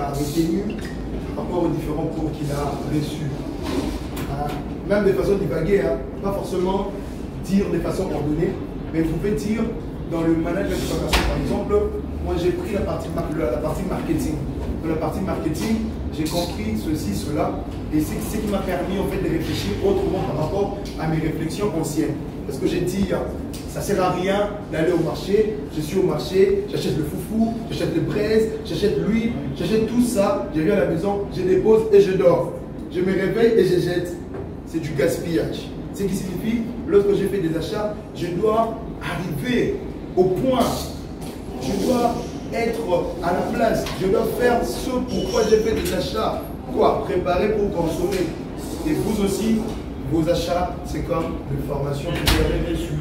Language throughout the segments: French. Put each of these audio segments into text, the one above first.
a retenu encore aux différents cours qu'il a reçus. Même de façon divaguée, pas forcément dire de façon ordonnée, mais vous pouvez dire dans le management de formation, par exemple, moi j'ai pris la partie marketing. Dans la partie marketing, j'ai compris ceci, cela, et c'est ce qui m'a permis en fait de réfléchir autrement par rapport à mes réflexions anciennes. Parce que j'ai dit, ça ne sert à rien d'aller au marché, je suis au marché, j'achète le foufou, j'achète le braise, j'achète l'huile, j'achète tout ça, je viens à la maison, je dépose et je dors. Je me réveille et je jette. C'est du gaspillage. Ce qui signifie, lorsque je fais des achats, je dois arriver au point, je dois être à la place, je dois faire ce pourquoi j'ai fait des achats. Quoi? Préparer pour consommer. Et vous aussi, vos achats, c'est comme une formation que vous avez reçue.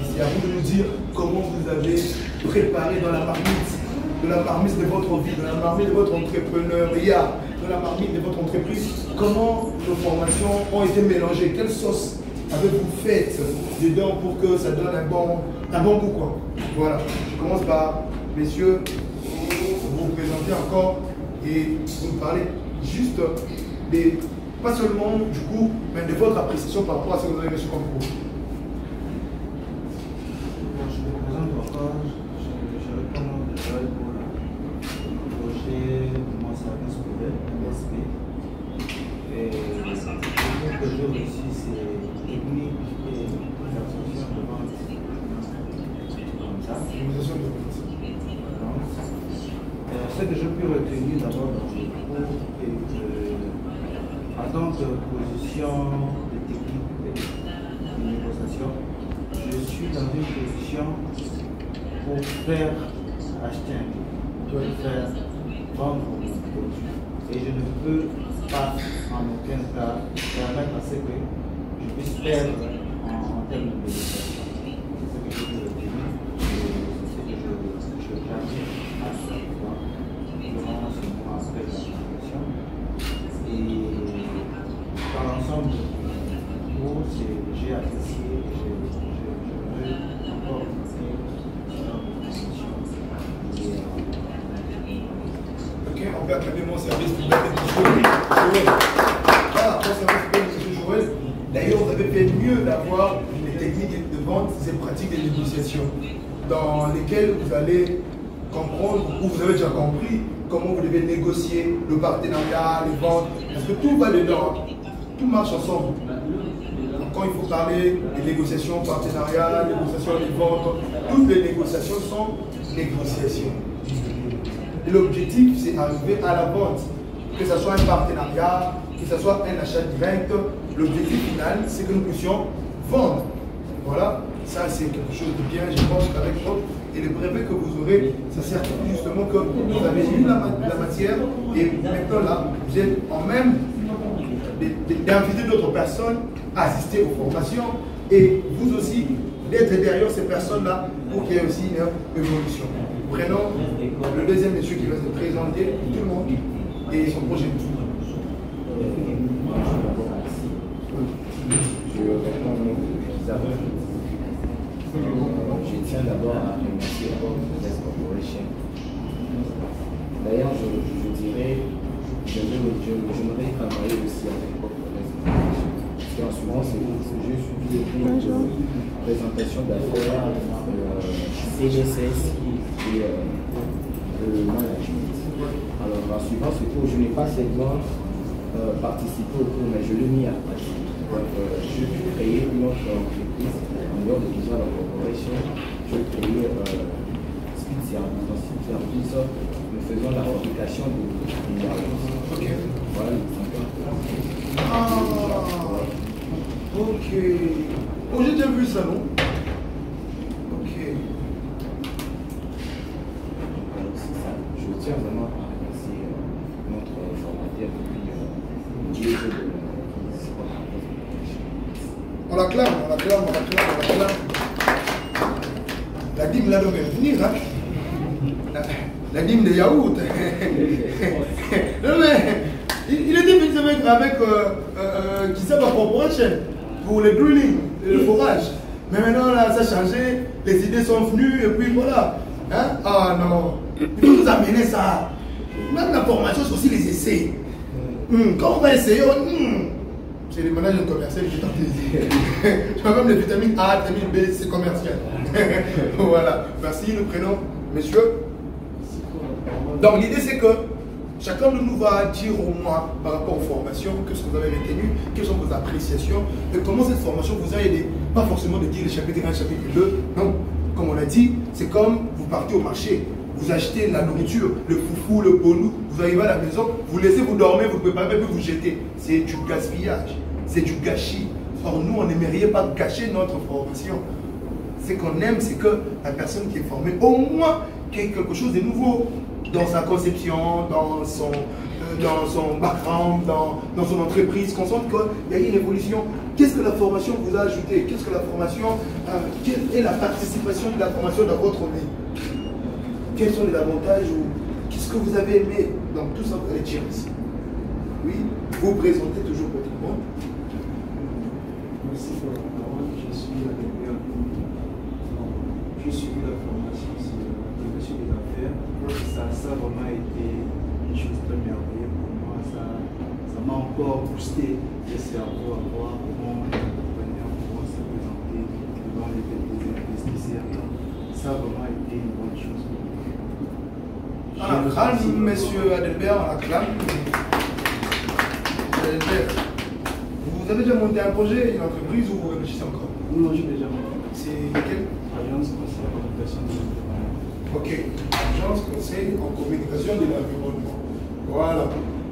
C'est à vous de nous dire comment vous avez préparé dans la marmite de votre vie, dans la marmite de votre entrepreneuriat, dans la marmite de votre entreprise, comment vos formations ont été mélangées, quelle sauce avez-vous faite dedans pour que ça donne un bon goût, quoi. Voilà, je commence par, messieurs, vous présenter encore et vous me parlez juste des, pas seulement du coup, mais de votre appréciation par rapport à ce que vous avez reçu comme cours. Je me présente encore, je réponds déjà pour le projet de mon service scolaire, MSP. Et le que j'ai reçu, c'est technique et l'absorption de vente. Comme ça. Ce que je peux retenir d'abord dans le cours est que, en tant que position de technique et de négociation, je suis dans une position pour faire acheter un bien, pour faire vendre mon produit. Et je ne peux pas en aucun cas permettre à ce que je puisse perdre en termes de négociation. C'est ce que je veux retenir et c'est ce que je termine à chaque fois durant ce mois après la formation. Et dans l'ensemble du cours, j'ai apprécié et je veux encore remercier Ok, on peut acclamer mon service public de Voilà, mon service public de Joël. D'ailleurs, vous avez fait mieux d'avoir les techniques de vente, ces pratiques de négociation, dans lesquelles vous allez comprendre, ou vous avez déjà compris, comment vous devez négocier le partenariat, les ventes, parce que tout va dedans, tout marche ensemble. Donc, quand il faut parler des négociations, partenariat, négociations, des ventes, toutes les négociations sont négociations. Et l'objectif, c'est d'arriver à la vente, que ce soit un partenariat, que ce soit un achat direct. L'objectif final, c'est que nous puissions vendre. Voilà, ça c'est quelque chose de bien, je pense qu'avec votre et le brevet que vous aurez, ça certifie justement que vous avez lu la matière et maintenant là, vous êtes en même d'inviter d'autres personnes à assister aux formations et vous aussi d'être derrière ces personnes-là pour qu'il y ait aussi une évolution. Prenons le deuxième monsieur qui va se présenter, tout le monde, et son projet. Je tiens d'abord à remercier Progress Corporation. D'ailleurs, je dirais, j'aimerais travailler aussi avec Progress Corporation. Parce qu'en ce moment, j'ai suivi les cours de présentation d'affaires, CGSS et le management. Alors, en suivant ce cours, je n'ai pas seulement participé au cours, mais je l'ai mis à pratique. Donc, je vais créer une autre entreprise en dehors de Visual Corporation. Je vais créer Speed Service. Dans Speed Service, nous faisons la fabrication de Ok. Voilà Ok. Oh, j'ai déjà vu ça, non? Ok. Donc, c'est ça. Je tiens vraiment à remercier notre formateur depuis le début de On l'acclame, on l'acclame, on l'acclame, on l'acclame. La dîme là devait venir, hein? La dîme de yaourt. Non mais, il était venu avec qui s'appelle Corporation pour le drilling, le forage. Mais maintenant là, ça a changé, les idées sont venues et puis voilà. Hein? Ah non, il faut nous amener ça. Même la formation, c'est aussi les essais. Quand on va essayer, c'est les managers commerciaux que j'ai tenté de dire. Je vois même les vitamines A, vitamine B, c'est commercial. Voilà. Merci, nous prenons, messieurs. Donc l'idée c'est que chacun de nous va dire au moins par rapport aux formations, qu'est-ce que vous avez retenu, quelles sont vos appréciations, et comment cette formation vous a aidé. Pas forcément de dire le chapitre 1, chapitre 2, non. Comme on l'a dit, c'est comme vous partez au marché, vous achetez la nourriture, le foufou, le bonou, vous arrivez à la maison, vous laissez, vous dormez, vous ne pouvez pas même vous jeter. C'est du gaspillage, c'est du gâchis. Or nous, on n'aimerait pas gâcher notre formation. Ce qu'on aime, c'est que la personne qui est formée, au moins, qu'il y ait quelque chose de nouveau dans sa conception, dans son background, dans son entreprise, qu'on sente qu'il y a une évolution. Qu'est-ce que la formation vous a ajouté? Qu'est-ce que la formation, quelle est la participation de la formation dans votre vie? Quels sont les avantages ou qu'est-ce que vous avez aimé? Donc tout ça, vous allez tirer ici. Oui, vous présentez toujours votre monde. Merci pour la parole. Je suis Adébert. J'ai suivi la formation sur l'intégration des affaires. Ça a vraiment été une chose très merveilleuse pour moi. Ça m'a encore boosté le cerveau à voir comment l'entrepreneur pourra se présenter devant les investisseurs. Ça a vraiment été une bonne chose pour moi. On acclame, monsieur Adébert, on acclame. Adébert, vous avez déjà monté un projet, une entreprise ou vous réfléchissez encore? Non, j'ai déjà monté. C'est lequel? Alliance Conseil en communication de l'environnement. Ok, Agence Conseil en communication de l'environnement. Voilà.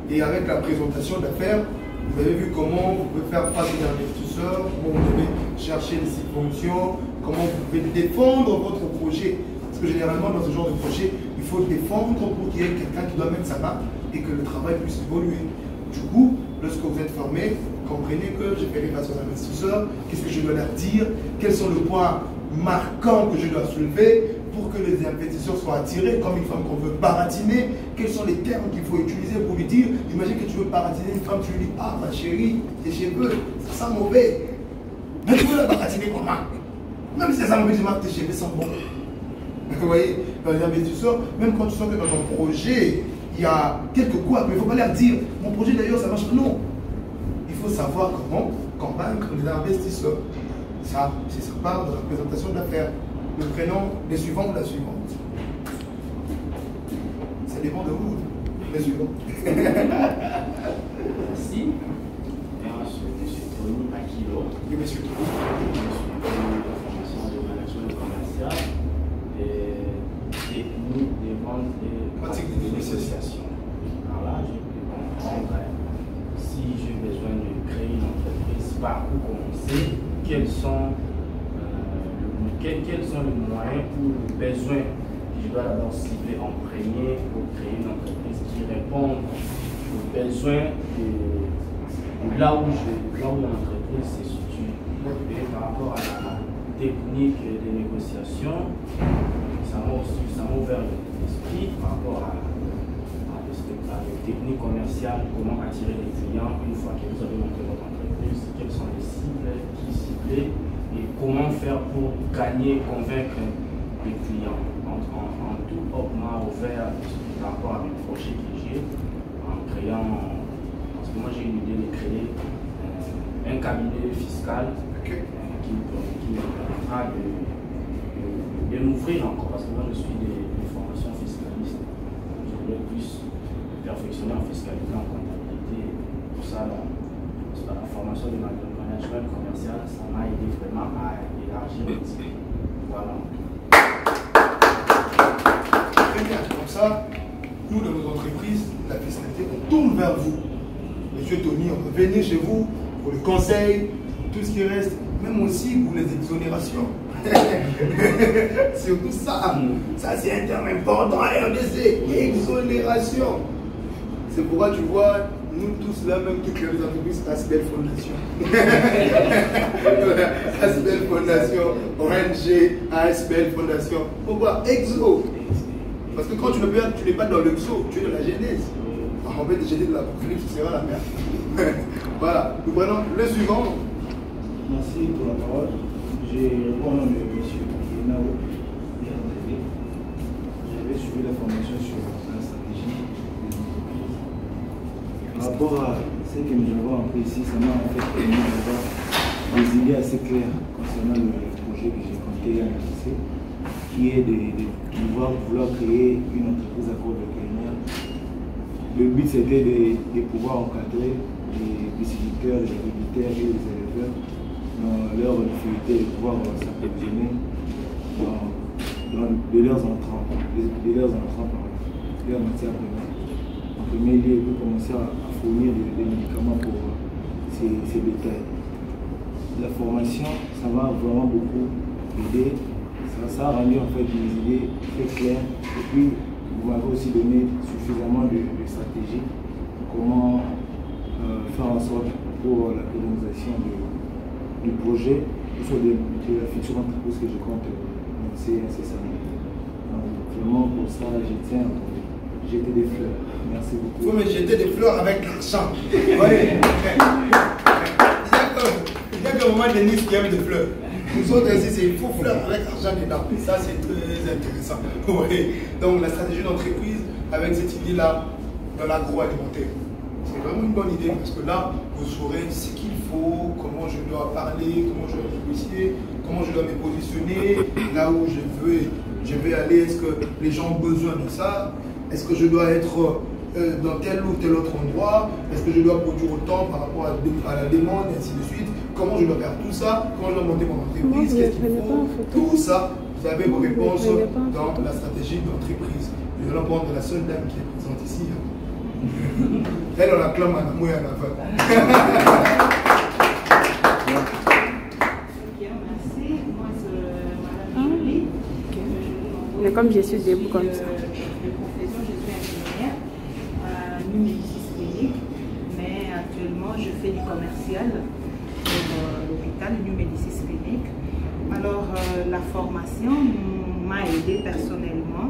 Et avec la présentation d'affaires, vous avez vu comment vous pouvez faire face aux investisseurs, comment vous devez chercher des subventions, comment vous pouvez défendre votre projet. Parce que généralement, dans ce genre de projet, il faut défendre pour qu'il y ait quelqu'un qui doit mettre sa main et que le travail puisse évoluer. Du coup, lorsque vous êtes formé, comprenez que je fais face aux investisseurs, qu'est-ce que je dois leur dire, quels sont les points marquants que je dois soulever pour que les investisseurs soient attirés, comme une femme qu'on veut baratiner, quels sont les termes qu'il faut utiliser pour lui dire, imagine que tu veux baratiner une femme, tu lui dis, ah ma chérie, tes cheveux, ça sent mauvais. Mais tu veux la baratiner comment? Même si ça sent mauvais, tes cheveux sont bons. Vous voyez, dans les investisseurs, même quand tu sens que dans ton projet, il y a quelques couacs, mais il ne faut pas leur dire, mon projet d'ailleurs ça marche. Non. Il faut savoir comment convaincre les investisseurs. Ça, c'est ça part de la présentation d'affaires. Le prénom, les suivants ou la suivante. Ça dépend de vous, les suivants. Merci. Monsieur Tony Akilo. Oui, monsieur Tony. Je suis la formation de management commercial et technique de vente et pratique de négociation. Alors là, j'ai pu comprendre si j'ai besoin de créer une entreprise, par où commencer, quels sont les moyens ou les besoins que je dois d'abord cibler en premier pour créer une entreprise qui répond aux besoins de là où l'entreprise se situe. Et par rapport à la technique de négociation, ça m'a ouvert l'esprit par rapport à la technique commerciale, comment attirer les clients une fois que vous avez monté votre entreprise, quelles sont les cibles, qui cibler et comment faire pour gagner, convaincre les clients. En tout m'a ouvert par rapport à mes projets que j'ai en créant, parce que moi j'ai une idée de créer un cabinet fiscal qui me permettra de m'ouvrir encore, parce que moi je suis des formations fiscalistes. Je voulais plus perfectionner en fiscalité, en comptabilité. Pour ça, la formation de management commercial, ça m'a aidé vraiment à élargir l'esprit. Voilà. Très bien. Comme ça, nous, dans nos entreprises, la fiscalité, on tourne vers vous. Monsieur Tony, on peut venir chez vous pour le conseil, tout ce qui reste, même aussi pour les exonérations. Surtout ça. Ça, c'est un terme important à RDC. Exonération. C'est pourquoi tu vois, nous tous là, même toutes les entreprises, Asbel Fondation. Asbel Fondation, ONG, Asbel Fondation. Pourquoi? Exo. Parce que quand tu n'es pas dans l'exo, tu es dans la genèse. En fait, j'ai dit de l'apocalypse, ce sera la merde. Voilà, nous prenons le suivant. Merci pour la parole. J'ai mon nom est monsieur Nao. J'avais suivi la formation sur la stratégie rapport à ce que nous avons appris ici, ça m'a en fait permis d'avoir des idées assez claires concernant le projet que j'ai compté annoncer, qui est de vouloir créer une entreprise agrovétérinaire. Le but c'était de pouvoir encadrer les pisciculteurs, les agriculteurs et les éleveurs dans leur difficulté de pouvoir s'approvisionner de leurs entrants, leurs matières premières. En premier lieu, ils peuvent commencer à fournir des médicaments pour ces bétails. La formation, ça va vraiment beaucoup aider. Ça a rendu en fait des idées très claires. Et puis, vous m'avez aussi donné suffisamment de stratégies pour comment faire en sorte pour la pérennisation du projet et sur de la future entreprise que je compte lancer incessamment. Donc, vraiment, pour ça, je tiens à jeter des fleurs. Merci beaucoup. Il faut me jeter des fleurs avec l'argent. Ouais. Il y a qu'un moment Denis qui aime des fleurs. Nous autres ici, c'est il faut fleurs avec l'argent dedans. Ça, c'est très intéressant. Ouais. Donc, la stratégie d'entreprise avec cette idée-là dans l'agroalimentaire. C'est vraiment une bonne idée parce que là, vous saurez ce qu'il faut, comment je dois parler, comment je dois négocier, comment je dois me positionner, là où je vais aller, est-ce que les gens ont besoin de ça, est-ce que je dois être dans tel ou tel autre endroit, est-ce que je dois produire autant par rapport à la demande et ainsi de suite, comment je dois faire tout ça, comment je dois monter mon entreprise, qu'est-ce qu'il faut, tout ça, vous avez vos réponses dans la stratégie d'entreprise. Nous allons prendre la seule dame qui est présente ici. Elle, on l'acclame en amour et en avant. Merci. Moi, c'est Madame Julie. Mais comme je suis debout comme ça. De profession, je suis infirmière à Numédicis Clinique, mais actuellement, je fais du commercial pour l'hôpital Numédicis Clinique. Alors, la formation m'a aidé personnellement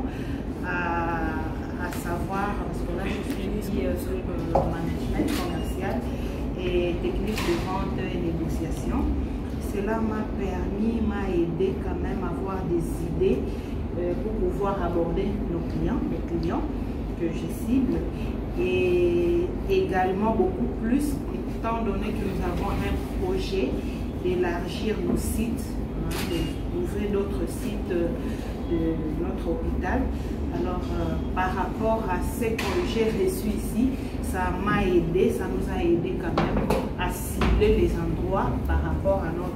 à savoir, parce que là je suis sur le management commercial et technique de vente et négociation. Cela m'a aidé quand même à avoir des idées pour pouvoir aborder les clients que je cible, et également beaucoup plus, étant donné que nous avons un projet d'élargir nos sites, d'ouvrir d'autres sites de notre hôpital. Alors, par rapport à ce que j'ai reçu ici, ça m'a aidé, ça nous a aidé quand même à cibler les endroits par rapport à nos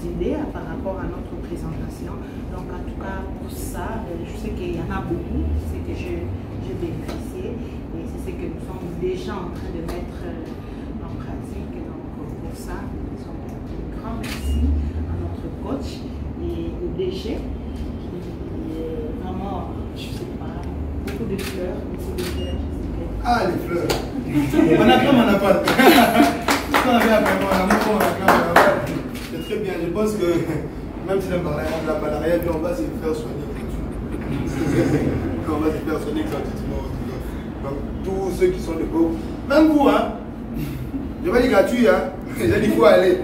idées, par rapport à notre présentation. Donc, en tout cas, pour ça, je sais qu'il y en a beaucoup, c'est que j'ai bénéficié et c'est ce que nous sommes déjà en train de mettre en pratique. Donc, pour ça, nous sommes un grand merci à notre coach et au DG. Vraiment, je ne sais pas, beaucoup de fleurs, je sais pas. Ah, les fleurs. On acclame, on n'a pas. Ce qu'on avait après moi, on acclame. C'est très bien. Je pense que même si la malaria vient, on va se faire soigner. On va se faire soigner gratuitement. Donc, tous ceux qui sont de beaux, même vous, hein. Je vais dire gratuit, hein. J'ai dit qu'il faut aller.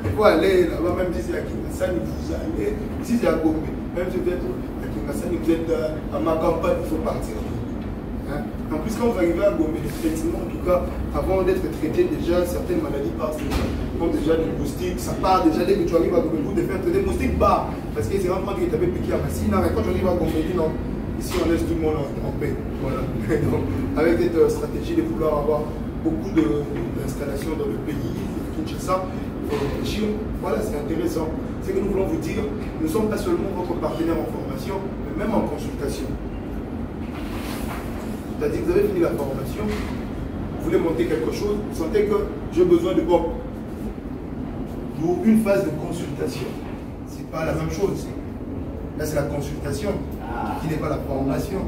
Il faut aller là-bas, même si c'est à Kinshasa, vous allez. Ici, c'est à Gombe. Même si vous êtes à Kinshasa, vous êtes à ma campagne, il faut partir. Hein? En plus, quand vous arrivez à Gombe, effectivement, en tout cas, avant d'être traité, déjà, certaines maladies partent. Comme déjà des moustiques, ça part déjà dès que tu arrives à Gombe, vous devez faire des moustiques bas. Parce que c'est vraiment qu'il t'avait piqué à Massy. Non, mais quand tu arrives à Gombe, non. Ici, on laisse tout le monde en paix. Voilà. Donc, avec cette stratégie de vouloir avoir beaucoup d'installations dans le pays, Kinshasa, il faut réfléchir. Voilà, c'est intéressant. Ce que nous voulons vous dire, nous ne sommes pas seulement votre partenaire en formation, mais même en consultation. C'est-à-dire que vous avez fini la formation, vous voulez monter quelque chose, vous sentez que j'ai besoin de Bob. Pour une phase de consultation. Ce n'est pas la même chose. Là, c'est la consultation qui n'est pas la formation.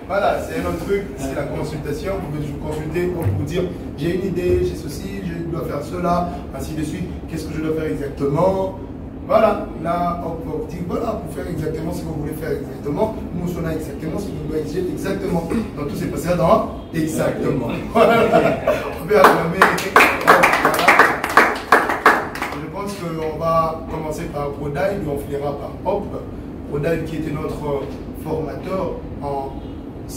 Voilà, c'est un autre truc, c'est la consultation. Vous pouvez vous consulter pour vous dire j'ai une idée, j'ai ceci, je dois faire cela, ainsi de suite. Qu'est-ce que je dois faire exactement? Voilà, là, on peut dire voilà, pour faire exactement ce que vous voulez faire exactement. Nous, on a exactement ce que vous doit exiger exactement. Donc, tout s'est passé dans exactement. Voilà, on peut acclamer. Je pense qu'on va commencer par Prodaï, puis on finira par Hop. Prodaï qui était notre formateur en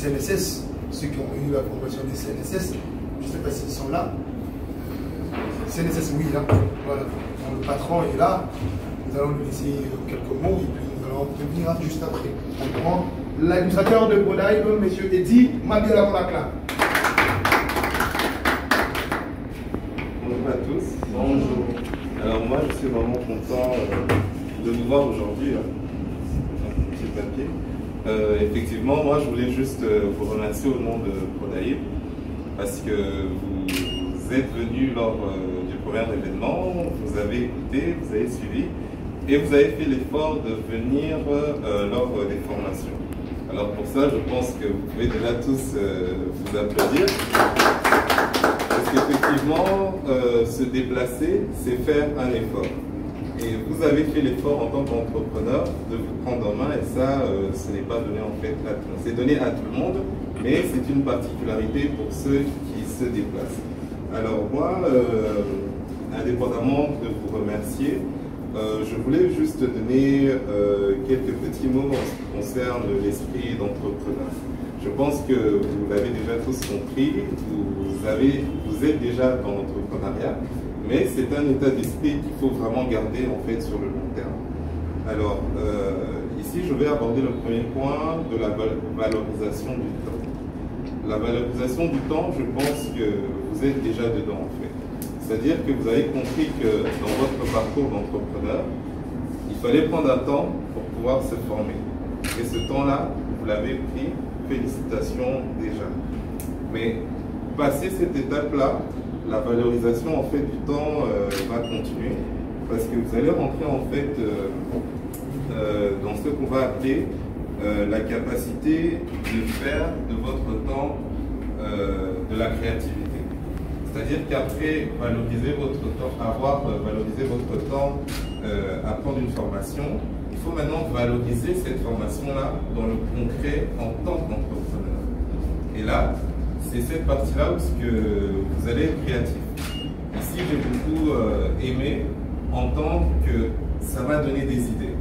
CNSS, ceux qui ont eu la formation des CNSS, je ne sais pas s'ils sont là. CNSS, oui, là. Voilà. Donc, le patron est là. Nous allons lui laisser quelques mots et puis nous allons revenir juste après. L'administrateur de Godaï, M. Eddy Mabiola Monacla. Bonjour à tous. Bonjour. Alors moi je suis vraiment content de vous voir aujourd'hui. Petit papier. Effectivement, moi je voulais juste vous remercier au nom de Prodaïb parce que vous êtes venus lors du premier événement, vous avez écouté, vous avez suivi et vous avez fait l'effort de venir lors des formations. Alors pour ça, je pense que vous pouvez déjà tous vous applaudir. Parce qu'effectivement, se déplacer, c'est faire un effort. Et vous avez fait l'effort en tant qu'entrepreneur de vous prendre en main et ça, ce n'est pas donné en fait à tout le monde. C'est donné à tout le monde, mais c'est une particularité pour ceux qui se déplacent. Alors moi, indépendamment de vous remercier, je voulais juste donner quelques petits mots en ce qui concerne l'esprit d'entrepreneur. Je pense que vous l'avez déjà tous compris, vous êtes déjà dans l'entrepreneuriat, mais c'est un état d'esprit qu'il faut vraiment garder en fait sur le long terme. Alors, ici je vais aborder le premier point de la valorisation du temps. La valorisation du temps, je pense que vous êtes déjà dedans en fait. C'est-à-dire que vous avez compris que dans votre parcours d'entrepreneur, il fallait prendre un temps pour pouvoir se former. Et ce temps-là, vous l'avez pris, félicitations déjà. Mais passer cette étape-là, la valorisation en fait du temps va continuer parce que vous allez rentrer en fait dans ce qu'on va appeler la capacité de faire de votre temps de la créativité. C'est-à-dire qu'après valoriser votre temps, avoir valorisé votre temps à prendre une formation, il faut maintenant valoriser cette formation-là dans le concret en tant qu'entrepreneur. Et là, c'est cette partie-là où vous allez être créatif. Ici, j'ai beaucoup aimé entendre que ça m'a donné des idées.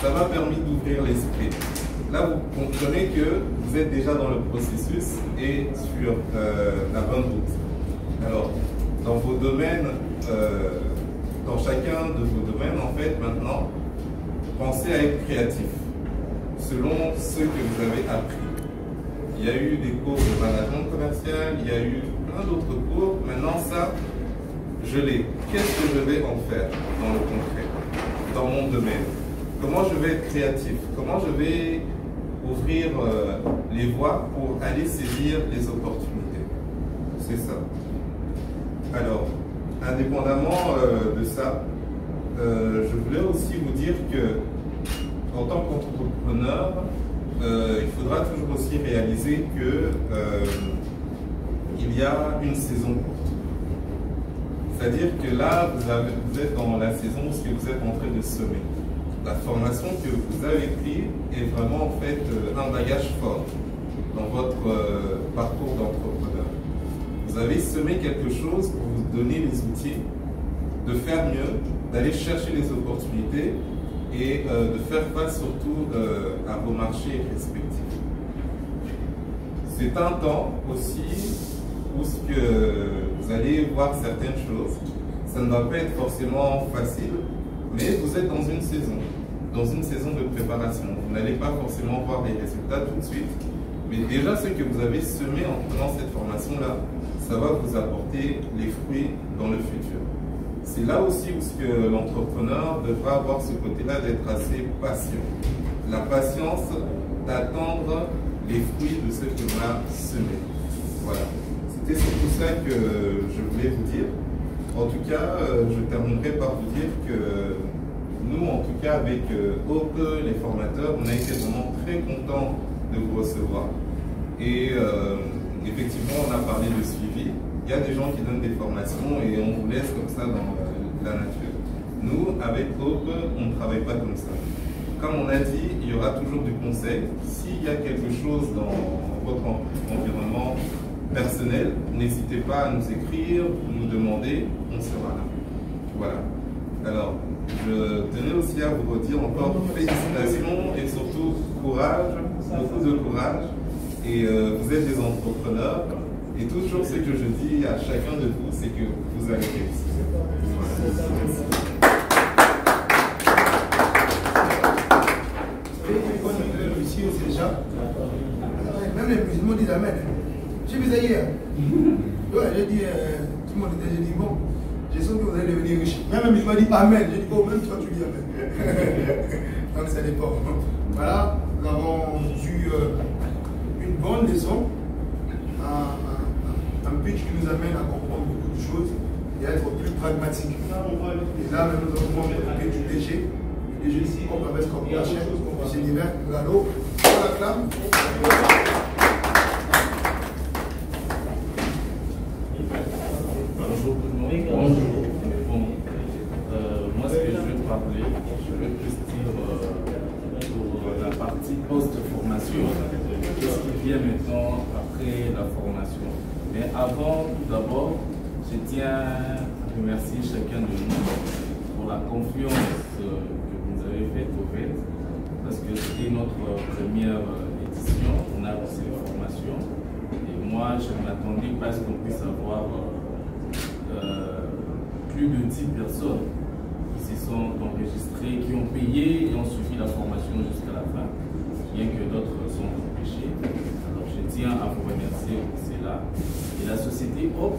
Ça m'a permis d'ouvrir l'esprit. Là, vous comprenez que vous êtes déjà dans le processus et sur la bonne route. Alors, dans vos domaines, dans chacun de vos domaines, en fait, maintenant, pensez à être créatif, selon ce que vous avez appris. Il y a eu des cours de management commercial, il y a eu plein d'autres cours. Maintenant, ça, je l'ai. Qu'est-ce que je vais en faire dans le concret, dans mon domaine? Comment je vais être créatif? Comment je vais ouvrir les voies pour aller saisir les opportunités? C'est ça. Alors, indépendamment de ça, je voulais aussi vous dire que en tant qu'entrepreneur, il faudra toujours aussi réaliser que il y a une saison pour tout. C'est-à-dire que là, vous êtes dans la saison où vous êtes en train de semer. La formation que vous avez prise est vraiment en fait un bagage fort dans votre parcours d'entrepreneur. Vous avez semé quelque chose pour vous donner les outils de faire mieux, d'aller chercher les opportunités et de faire face surtout à vos marchés respectifs. C'est un temps aussi où vous allez voir certaines choses. Ça ne va pas être forcément facile, mais vous êtes dans une saison de préparation. Vous n'allez pas forcément voir les résultats tout de suite, mais déjà ce que vous avez semé en prenant cette formation-là, ça va vous apporter les fruits dans le futur. C'est là aussi où l'entrepreneur devra avoir ce côté-là d'être assez patient. La patience d'attendre les fruits de ce que l'on a semé. Voilà. C'était surtout ça que je voulais vous dire. En tout cas, je terminerai par vous dire que nous, en tout cas, avec Hope, les formateurs, on a été vraiment très contents de vous recevoir. Et effectivement, on a parlé de suivi. Il y a des gens qui donnent des formations et on vous laisse comme ça dans la nature. Nous, avec Hope, on ne travaille pas comme ça. Comme on a dit, il y aura toujours du conseil. S'il y a quelque chose dans votre environnement personnel, n'hésitez pas à nous écrire, nous demander, on sera là. Voilà. Alors, je tenais aussi à vous redire encore félicitations et surtout courage, beaucoup de courage. et vous êtes des entrepreneurs. Et toujours ce que je dis à chacun de vous, c'est que vous allez réussir. Réussir aussi déjà. Même les musulmans disent Amen. J'ai vu ça hier. Ouais, j'ai dit, tout le monde était, j'ai dit bon, j'ai senti que vous allez devenir riche. Même les musulmans disent Amen. J'ai dit oh, même toi tu dis Amen. Donc ça dépend. Voilà, nous avons eu une bonne leçon, un pitch qui nous amène à comprendre beaucoup de choses et à être plus pragmatique. Et là, nous avons montré du DG. Et je dis, on va mettre comme la chaîne, c'est l'hiver, Lalo, on l'acclame. Bonjour tout le monde. Bonjour. Bon, moi ce que je vais parler, je vais plus dire pour la partie post-formation, qu'est-ce qui vient maintenant après la formation. Mais avant, tout d'abord, je tiens à remercier chacun de nous pour la confiance que vous avez faite au fait, parce que c'était notre première édition, on a reçu les formations, et moi je ne m'attendais pas à ce qu'on puisse avoir plus de 10 personnes qui se sont enregistrées, qui ont payé et ont suivi la formation jusqu'à la fin, bien que d'autres sont empêchés. Alors je tiens à vous remercier pour cela. Et la société Hop,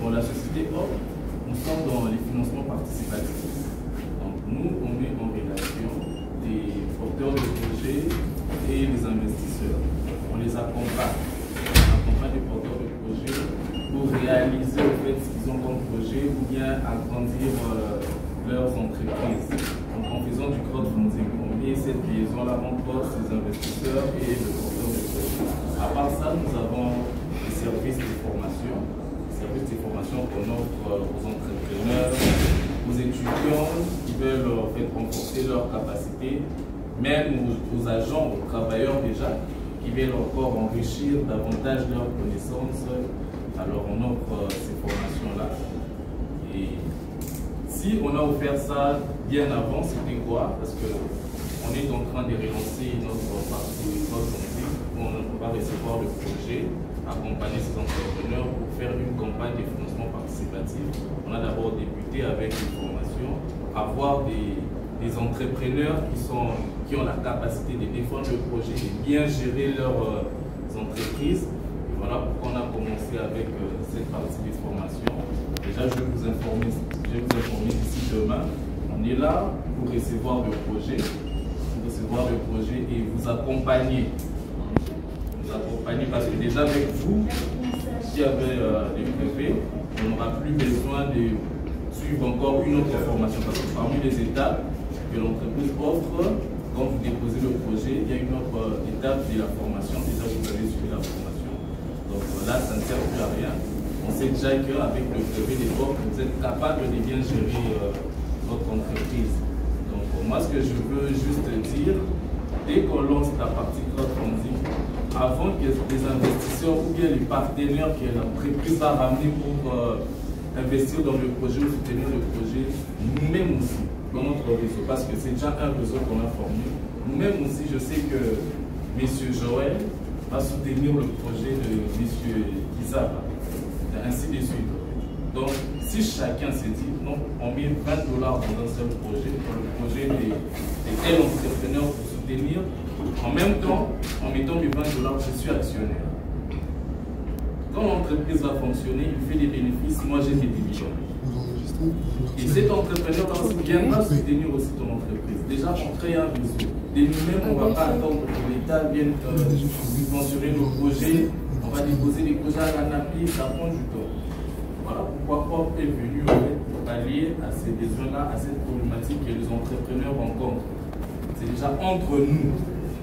Bon, la société Hop, nous sommes dans les financements participatifs. Donc nous, on met en relation des porteurs de projets et les investisseurs. On les accompagne. On accompagne les porteurs de projets pour réaliser en fait ce qu'ils ont comme projet ou bien agrandir leurs entreprises. Donc en faisant du crowdfunding, on met cette liaison-là entre ces investisseurs et le porteur de projet. À part ça, nous avons des services de formation. Services de formation qu'on offre aux entrepreneurs, aux étudiants qui veulent en fait renforcer leurs capacités, même aux agents, aux travailleurs déjà, qui veulent encore enrichir davantage leurs connaissances. Alors on offre ces formations-là. Et si on a offert ça bien avant, c'était quoi? Parce qu'on est en train de relancer notre partie crowdfunding, où on va recevoir le projet, accompagner ces entrepreneurs pour faire une campagne de financement participatif. On a d'abord débuté avec une formation, avoir des entrepreneurs qui ont la capacité de défendre le projet, de bien gérer leurs entreprises. Et voilà pourquoi on a commencé avec cette partie de formation. Déjà, je vais vous informer d'ici demain. On est là pour recevoir le projet, et vous accompagner. Parce que déjà avec vous, s'il y avait des privés, on n'aura plus besoin de suivre encore une autre formation. Parce que parmi les étapes que l'entreprise offre, quand vous déposez le projet, il y a une autre étape de la formation. Déjà, vous avez suivi la formation. Donc là, ça ne sert plus à rien. On sait déjà qu'avec le brevet des portes, vous êtes capable de bien gérer votre entreprise. Donc moi, ce que je veux juste dire, dès qu'on lance la partie crowdfunding, avant que les investisseurs ou bien les partenaires que l'entreprise va ramener pour investir dans le projet ou soutenir le projet, nous-mêmes aussi, dans notre réseau, parce que c'est déjà un réseau qu'on a formé, nous-mêmes aussi, je sais que M. Joël va soutenir le projet de M. Kizaba, ainsi de suite. Donc, si chacun se dit, non, on met $20 dans un seul projet, pour le projet de tel entrepreneur pour soutenir, en même temps, en mettant les $20, je suis actionnaire. Quand l'entreprise va fonctionner, il fait des bénéfices, moi j'ai des dividendes. Et cet entrepreneur viendra soutenir aussi ton entreprise. Déjà, on crée un réseau. De nous-mêmes, on ne va pas attendre que l'État vienne subventionner nos projets. On va déposer des projets à l'ANAPI, ça prend du temps. Voilà pourquoi Hop est venu pour pallier à ces besoins-là, à cette problématique que les entrepreneurs rencontrent. C'est déjà entre nous,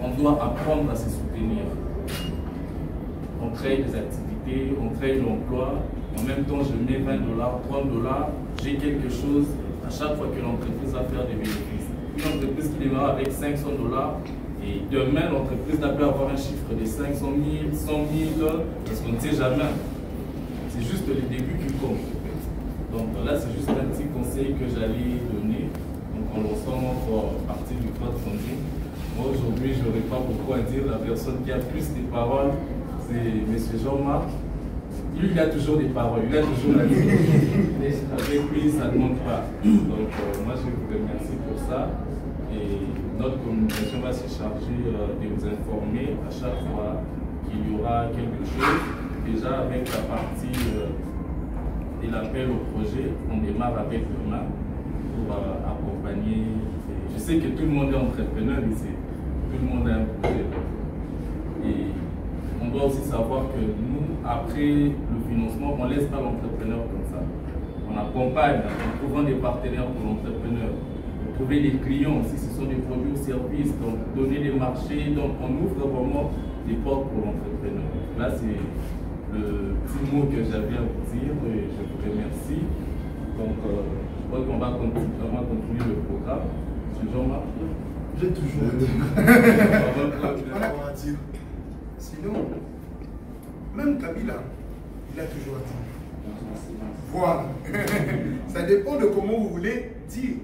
on doit apprendre à se soutenir. On crée des activités, on crée l'emploi. En même temps, je mets $20, $30, j'ai quelque chose à chaque fois que l'entreprise va faire des bénéfices. Une entreprise qui démarre avec $500 et demain, l'entreprise peut avoir un chiffre de 500 000, 100 000, parce qu'on ne sait jamais. C'est juste le début qui compte. Donc là, c'est juste un petit conseil que j'allais donner. Donc en lançant notre partie du crowdfunding. Moi aujourd'hui, je n'aurais pas beaucoup à dire. La personne qui a plus de paroles, c'est M. Jean-Marc. Lui, il a toujours des paroles, il a toujours la vie. Avec lui, ça ne manque pas. Donc moi, je vous remercie pour ça. Et notre communication va se charger de vous informer à chaque fois qu'il y aura quelque chose. Déjà avec la partie de l'appel au projet, on démarre avec demain pour accompagner. Je sais que tout le monde est entrepreneur ici, tout le monde a un projet. Et on doit aussi savoir que nous, après le financement, on ne laisse pas l'entrepreneur comme ça. On accompagne en trouvant des partenaires pour l'entrepreneur. Trouver des clients aussi, ce sont des produits ou services, donc donner des marchés, donc on ouvre vraiment des portes pour l'entrepreneur. Là, c'est le petit mot que j'avais à vous dire et je vous remercie. Donc, je crois qu'on va continuer le programme. C'est Jean-Marc. J'ai toujours à dire. On a dire. Sinon, même Kabila, il a toujours à dire. Voilà. Ça dépend de comment vous voulez dire.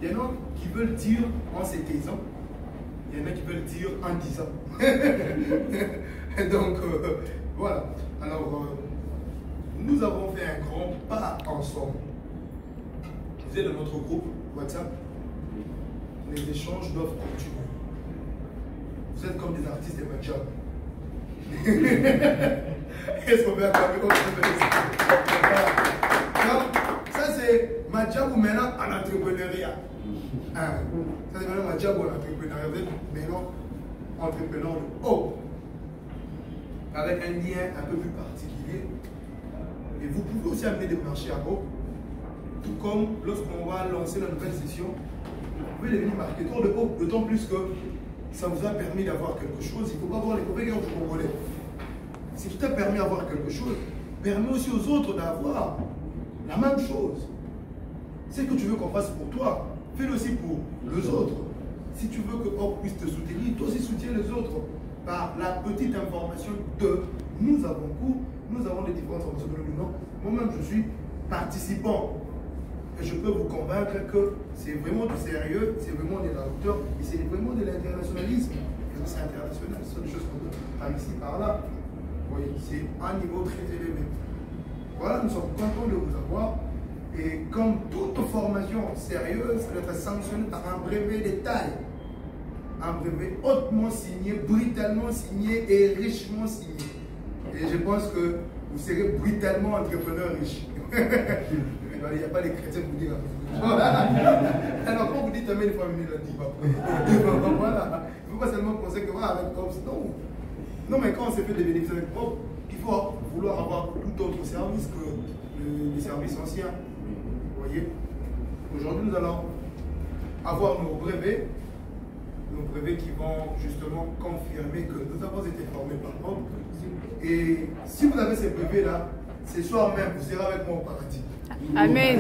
Il y en a qui veulent dire en se taisant. Il y en a qui veulent dire en disant. Donc, voilà. Alors, nous avons fait un grand pas ensemble. Vous êtes dans notre groupe WhatsApp. Les échanges doivent continuer. Vous êtes comme des artistes de ma job. Est-ce qu'on peut acclamer comme ça? Ça, c'est ma job ou maintenant en entrepreneuriat. Ça, c'est maintenant ma job ou en entrepreneuriat. Vous êtes maintenant entrepreneur de haut. Avec un lien un peu plus particulier. Et vous pouvez aussi amener des marchés à haut. Tout comme lorsqu'on va lancer la nouvelle session, vous pouvez devenir marketeur de haut, d'autant plus que ça vous a permis d'avoir quelque chose. Il ne faut pas voir les compétences du Congolais. Si tu t'as permis d'avoir quelque chose, permet aussi aux autres d'avoir la même chose. C'est que tu veux qu'on fasse pour toi, fais-le aussi pour les autres. Si tu veux que Hope puisse te soutenir, toi aussi soutiens les autres par la petite information de nous avons cours, nous avons les différentes informations de l'Union. Moi-même, je suis participant. Et je peux vous convaincre que c'est vraiment du sérieux, c'est vraiment de la hauteur et c'est vraiment de l'internationalisme. C'est international, ce sont des choses qu'on peut par ici, par là. Oui, c'est un niveau très élevé. Voilà, nous sommes contents de vous avoir. Et comme toute formation sérieuse, ça doit être sanctionné par un brevet de taille. Un brevet hautement signé, brutalement signé et richement signé. Et je pense que vous serez brutalement entrepreneur riche. Il n'y a pas les chrétiens pour dire. Alors quand vous dites mais il faut amener la dit pas. Voilà. Il ne faut pas seulement penser que voilà, avec Cops, non. Non, mais quand on s'est fait des bénéfices avec Cops, il faut vouloir avoir tout autre service que les services anciens. Vous voyez? Aujourd'hui, nous allons avoir nos brevets qui vont justement confirmer que nous avons été formés par Cops. Et si vous avez ces brevets-là, ce soir même, vous serez avec moi au paradis. Amen.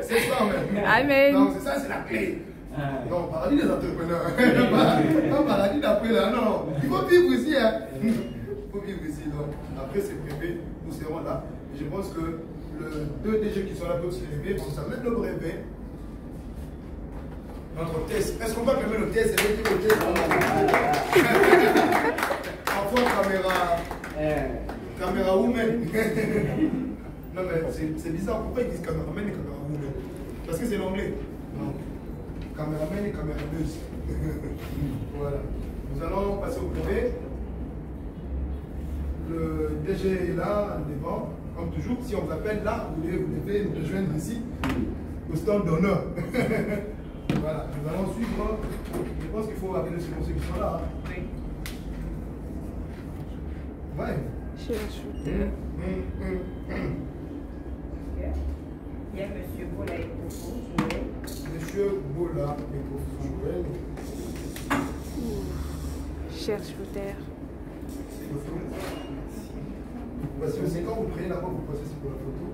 C'est ça même. Amen. Donc c'est ça, c'est la clé. Non, paradis des entrepreneurs. Pas paradis d'après là, non. Il faut vivre ici. Hein. Il faut vivre ici. Donc après c'est brevet, nous serons là. Et je pense que les 2 DG qui sont là peuvent se lever, vont s'amener le brevet. Notre test. Est-ce qu'on va calmer le test? Et le test en caméra woman. Non mais c'est bizarre, pourquoi ils disent caméraman et camérawoman? Parce que c'est l'anglais. Non. Caméraman et camérameuse. Voilà. Nous allons passer au brevet. Le DG est là, devant. Comme toujours, si on vous appelle là, vous devez nous rejoindre ici, au stand d'honneur. Voilà. Nous allons suivre. Je pense qu'il faut appeler ceux qui sont là. Oui. Ouais. Il y a M. Bola et Coco, Joël. Monsieur Bola et Coco, Joël. Cher Shooter. Voici aussi quand vous prenez la main, vous passez sur la photo.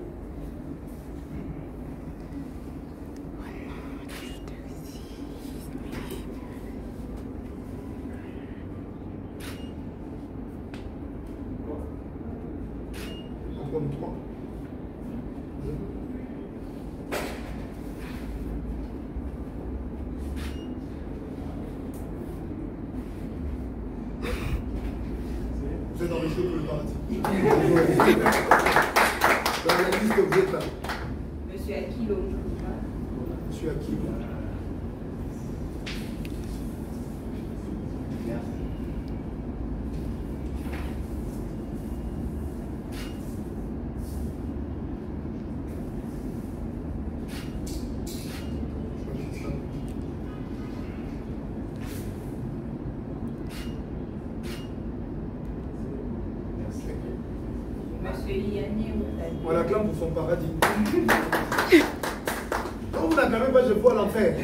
Comme 3. quitté pour le paradis. Dans la liste, vous êtes là. Monsieur Akilo. Monsieur Akilo. On l'acclame pour son paradis. Quand vous n'acclamez pas, je vois l'enfer.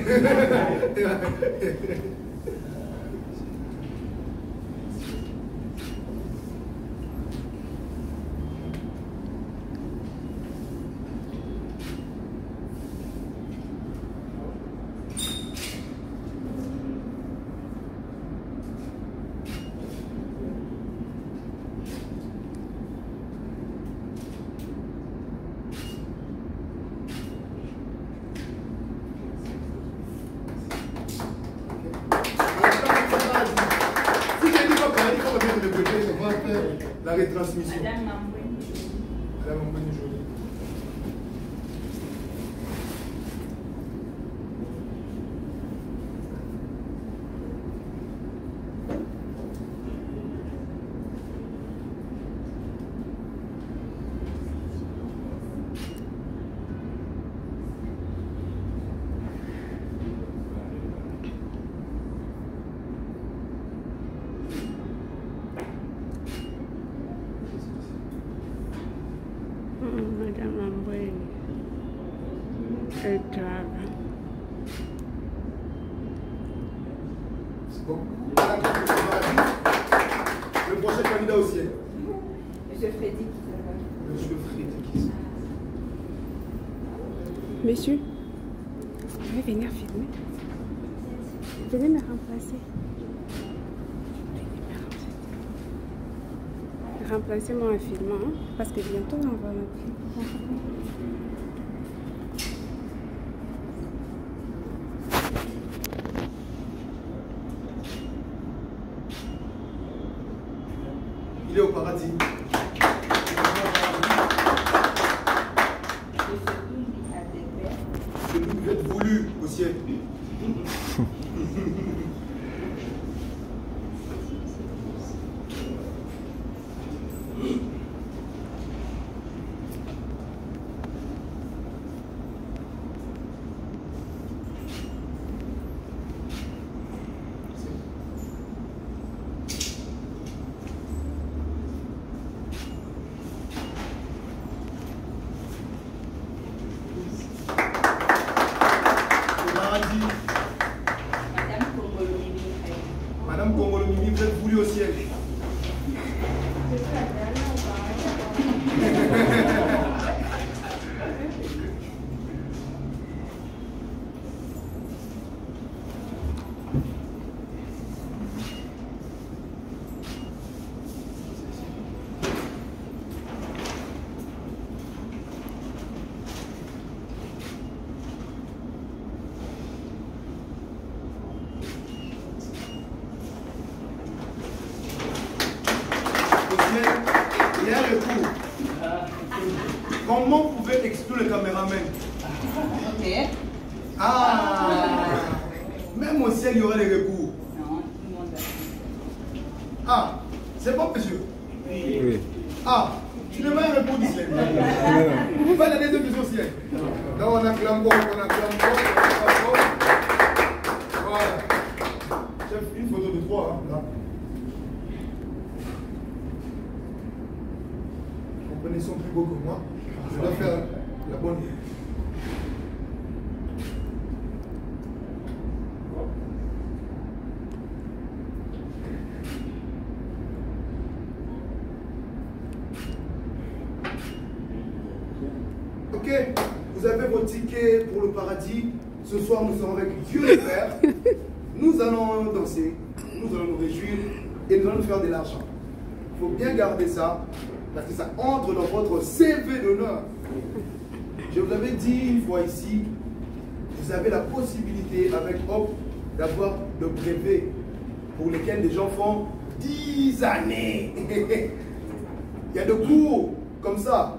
La retransmission. Madame Mambouine Jolie. Madame Mambouine est grave. C'est bon. Le prochain candidat au ciel. Monsieur Freddy. Monsieur Freddy. Monsieur, vous pouvez venir filmer. Venez me remplacer. Remplacez-moi en filmant, hein, parce que bientôt on va Il est au paradis. Vous êtes voulu au ciel. Madame Kongolomimi, vous êtes voulu au ciel. Il y a un recours. Comment vous pouvez exclure le caméraman? Ok. Ah, même au ciel, il y aura les recours. Non, tout le monde va. Ah, c'est bon, monsieur? Oui. Ah, tu ne veux un recours du ciel. Pas la deuxième question au ciel. Là, on acclame bon, on acclame bon. Voilà. Chef, une photo de toi, hein, là. Comprenez son plus beau que moi. Je dois faire la bonne. Ok, vous avez vos tickets pour le paradis. Ce soir, nous sommes avec Dieu le Père. Nous allons danser, nous allons nous réjouir et nous allons nous faire de l'argent. Il faut bien garder ça parce que ça entre dans votre CV d'honneur. Je vous l'avais dit une fois ici, vous avez la possibilité avec Hop d'avoir de brevets pour lesquels les gens font 10 années. Il y a des cours comme ça.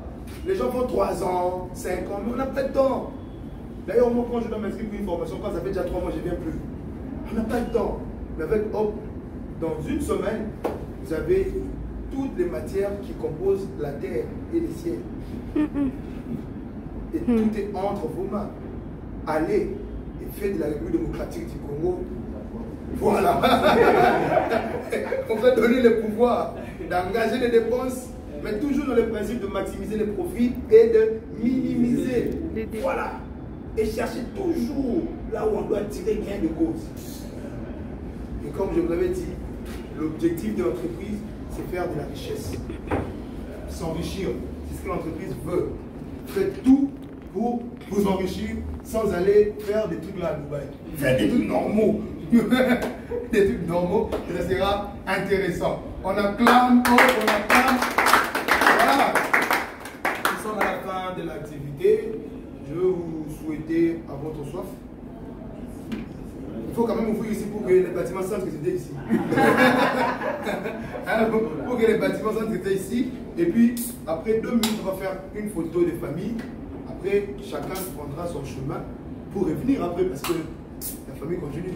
Les gens font 3 ans, 5 ans, mais on n'a pas de temps. D'ailleurs, moi, quand je dois m'inscrire pour une formation, quand ça fait déjà 3 mois, je ne viens plus. On n'a pas de temps. Mais avec Hop, dans une semaine, vous avez toutes les matières qui composent la terre et les ciels. Et tout est entre vos mains. Allez et faites de la République démocratique du Congo. Voilà. On va donner le pouvoir d'engager les dépenses, mais toujours dans le principe de maximiser les profits et de minimiser. Voilà. Et chercher toujours là où on doit tirer gain de cause. Et comme je vous l'avais dit, l'objectif de l'entreprise, c'est faire de la richesse. S'enrichir, c'est ce que l'entreprise veut. Faites tout pour vous enrichir sans aller faire des trucs là à Dubaï. Faites des trucs normaux. Des trucs normaux, ça sera intéressant. On acclame, on acclame. Voilà. Nous sommes à la fin de l'activité. Je veux vous souhaiter à votre soif. Il faut quand même ouvrir ici pour que les bâtiments sentent que c'était ici. Pour que les bâtiments sentent que c'était ici. Et puis, après 2 minutes, on va faire une photo de famille. Après, chacun prendra son chemin pour revenir après parce que la famille continue.